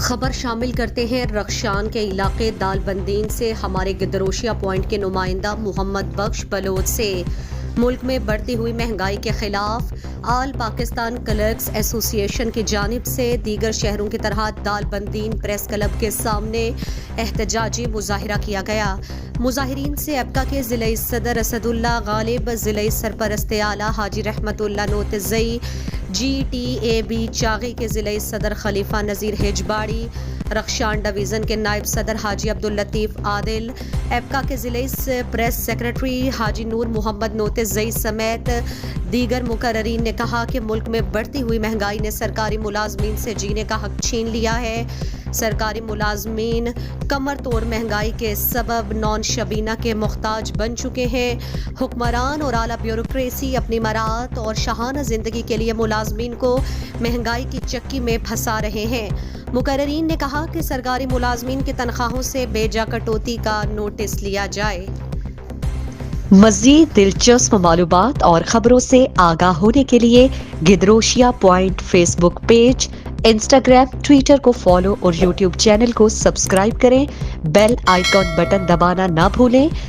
خبر شامل کرتے ہیں رخشان کے علاقے دال بندین سے ہمارے گدروشیا پوائنٹ کے نمائندہ محمد بخش بلوچ سے۔ ملک میں بڑھتی ہوئی مہنگائی کے خلاف آل پاکستان کلرکس ایسوسی ایشن کی جانب سے دیگر شہروں کی طرح دال بندین پریس کلب کے سامنے احتجاجی مظاہرہ کیا گیا۔ مظاہرین سے ایپکا کے ضلعی صدر اسد اللہ غالب، ضلعی سرپرست اعلیٰ حاجی رحمت اللہ نوتزئی، جی ٹی اے بی چاغی کے ضلعی صدر خلیفہ نذیر ہجباڑی، رخشان ڈویژن کے نائب صدر حاجی عبداللطیف عادل، ایپکا کے ضلعی پریس سیکرٹری حاجی نور محمد نوتزئی سمیت دیگر مقررین نے کہا کہ ملک میں بڑھتی ہوئی مہنگائی نے سرکاری ملازمین سے جینے کا حق چھین لیا ہے۔ سرکاری ملازمین کمر توڑ مہنگائی کے سبب نان شبینہ کے محتاج بن چکے ہیں۔ حکمران اور اعلیٰ بیوروکریسی اپنی مراعات اور شاہانہ زندگی کے لیے ملازمین کو مہنگائی کی چکی میں پھنسا رہے ہیں۔ مقررین نے کہا کہ سرکاری ملازمین کی تنخواہوں سے بے جا کٹوتی کا نوٹس لیا جائے۔ مزید دلچسپ معلومات اور خبروں سے آگاہ ہونے کے لیے گدروشیا point Facebook page, Instagram, Twitter کو فالو اور یوٹیوب چینل کو سبسکرائب کریں۔ بیل آئیکن بٹن دبانا نہ بھولیں